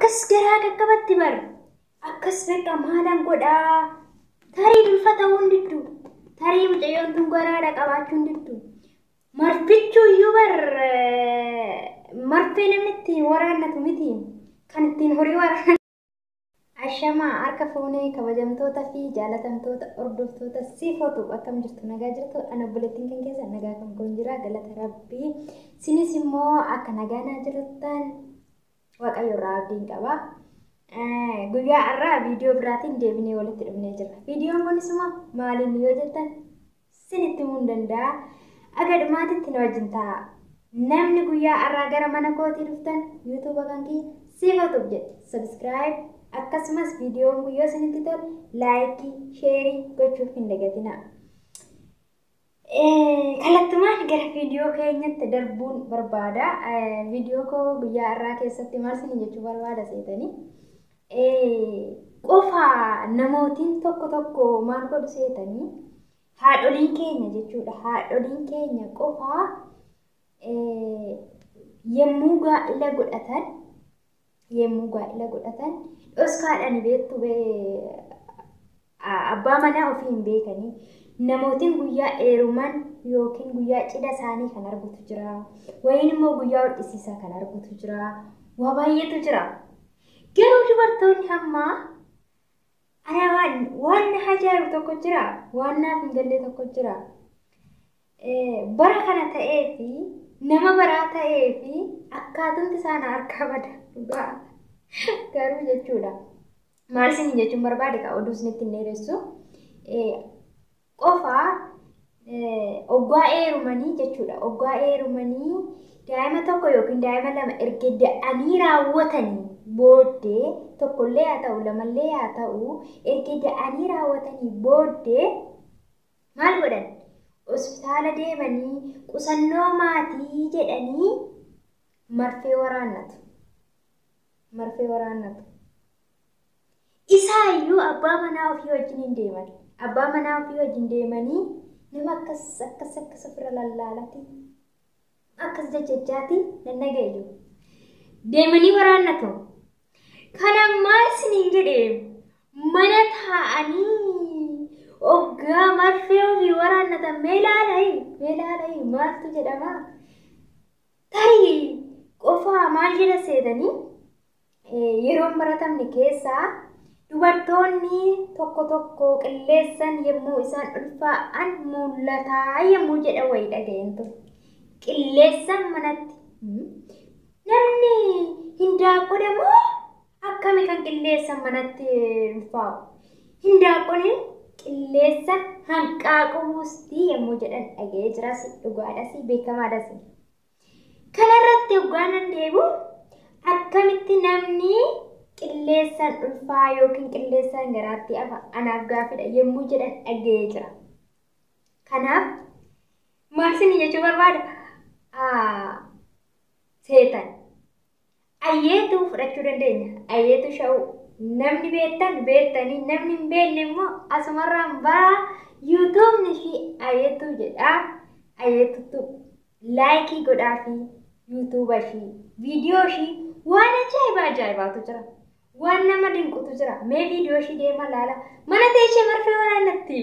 akkas garaa qaqqabatti bar akkas beeka maalan godhaa tarii dulfata hundiddu tarii mucayyoon tun garaadha qabaachuun diddu marfichuu iyyuu bar marfee namni ittiin waraannatu miti kan ittiin horii waraanatu. Ashama harka fuunee kabajamtoota fi jaalatamtoota hordoftoota siifatu akkam jirtu nagaa jirtu ana obboleettiin kan keessa nagaa kan kun jira galata rabbii sinis immoo akka nagaa naa jirtan waaqayyo irraa abdiin qaba. Guyyaa irraa viidiyoo biraatiin deebinee walitti dhufnee jirra. Viidiyoon kunis immoo maaliin yoo jettan sinitti himuu hin danda'a. Aga dhumaatitti na wajjin ta'a. Namni guyyaa irraa gara mana kootii dhuftan YouTube kan kiyya siifatuuf jedhe subscribe akkasumas viidiyoon guyyoo isinitti tolu laayikii sheerii gochuuf hin dagatinaa. Kallattumaan gara viidiyoo keenyatti darbuun barbaada. Viidiyoo koo guyyaa irraa keessatti maal isin jechuu barbaada seetanii qofa namootiin tokko maal godhu seetanii haadholiin keenya jechuudha. Haadholiin keenya qofa yemmuu gaa'ila godhatan dhoskaadhaan beektu abbaa manaa ofii hin beekanii namootiin guyyaa heeruman yookiin guyyaa cidha isaanii kan argutu jira. Wayin immoo guyyaa hodhisiisaa kan argutu jira. Waa baay'eetu jira. Garuu dubartoonni hamma waan ajaa'ibu tokko jira. Waan naaf hin galle tokko jira. Bara kana ta'ee fi nama baraa ta'ee fi akkaatumti isaan harkaa bada dhugaa garuu jechuudha. Maal isin jechuun barbaade ka oduu isinitti hin dheeressu. Qofa oggaa heerumanii jechuudha. Oggaa heerumanii daa'ima tokko yookiin daa'ima lama erga da'anii raawwatanii booddee tokkollee haa ta'u lamallee haa ta'u erga da'anii raawwatanii booddee maal godhan? Hospitaala deemanii qusannoo maatii jedhanii marfee waraannatu. Isaayyuu abbaa manaa ofii wajjin hin deeman. Abbaa manaa ofii wajjin deemanii nama akkas ofirra lallaalati. Akkas jajjajaati nannaga'e jiru. Deemanii waraannatu. Kana maal isiniin jedhee mana taa'anii oggaa marfee ofii waraannatan meelaalaayi maaltu jedhama. Tarii qofaa maal jedha seetanii yeroon baratamne keessaa dubartoonni tokko qilleessan yemmuu isaan ulfaa'an mul'ataa yemmuu jedha wayii dhaga'een ture. Qilleessan manatti namni hindaaqqoodha moo akkami kan qilleessan manatti ulfaa'u? Hindaaqqoon qilleessan hanqaaquusti yemmuu jedhan dhaga'ee jiras dhugaadhas beekamaadhas. Kanarratti hoggaan deebi'u akkamitti namni qilleessan ulfaa yookiin qilleessan garaatti anaaf gaafidha yemmuu jedhan dhaga'ee jira. Kanaaf maal isin jechuu barbaada? Seetan ayyeetu fudhachuu dandeenya. Ayyeetu sha'u namni beektanii namni hin beekne immoo asumarraan baa yuutuubni fi ayyeetu jedha. Ayyeetutu laayikii godhaa fi yuutuuba ishii viidiyoo ishii waan ajaa'ibaatu jira. Waan nama dinqutu jira. Mee viidiyoo ishii deema laala. Mana teessee marfee waraannatti.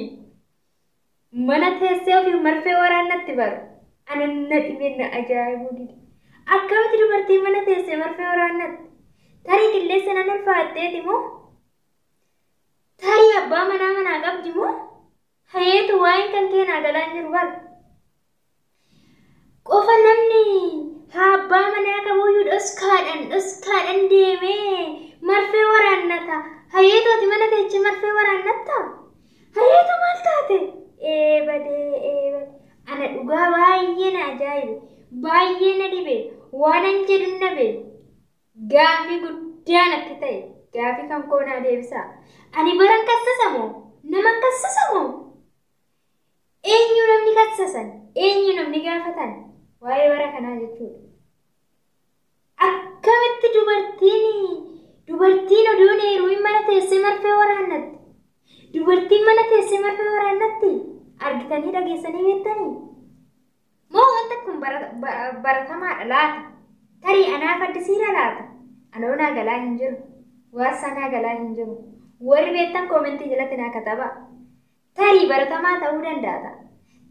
Mana teessee ofii marfee waraannatti baru. Ananna dhibeenna ajaa'ibuu didi. Akkamitti dubartiin mana teessee marfee waraannatti? Tarii qilleessa nan ulfaatteeti moo? Tarii abbaa manaa qabdi moo? Hayeetu waa'een kan keenaa galaan jiru bara. Qofa namni abbaa manaa qabuyyuu dhoskaadhaan deemee marfee waraannata. Hayeetooti mana teessee marfee waraannatta? Hayeetu maal taate? Badee. Ana dhugaa baay'ee na ajaa'ibe. Baay'ee na dhibe. Waan an jedhu nabe. Gaafii guddaan akka ta'e. Gaafii kan koonaa deebisaa. Ani baran kassasamoo? Nama kassasamoo? Eenyu namni kassasan? Eenyu namni gaafatan? Waa'ee bara kanaa jechuudha. Akkamitti dubartiin oduun heeruu mana teessee marfee waraannatti? Dubartiin mana teessee marfee waraannatti? Argitanii dhageessanii beektanii? Moo wanta kun baratamaadha laata? Tarii anaaf addisiira laata? Anoona galaa hin jiru. Waasanaa galaa hin jiru. Warri beektan koomentii jalatti naa kataba. Tarii baratamaa ta'uu danda'a.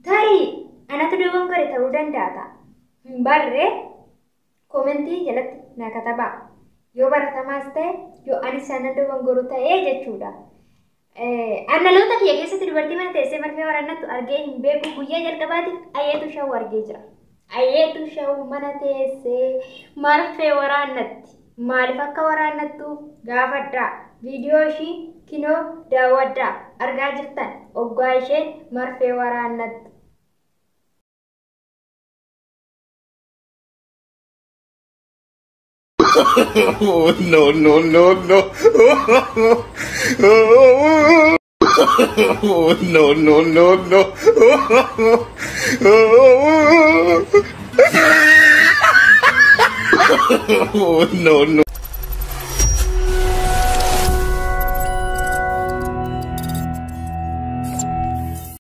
Tarii anatu dogongore ta'uu danda'a. Hin barree koomentii jalatti naa kataba. Yoo baratamaas ta'e yoo ani sana dogongoru ta'ee jechuudha. Annaloota kiyya keessatti dubartii mana teessee marfee waraannattu argee hin beeku guyyaa jalqabaatiif ayyeetu shawuu argee jira. Ayyeetu shawuu mana teessee marfee waraannatti. Maaliif akka waraannattu gaafadhaa. Viidiyoo ishii kinoo daawwadhaa. Argaa jirtan oggaa isheen marfee waraannattu. Oh, no, no, no, no. Oh, no, no, no, no. Oh, no, no.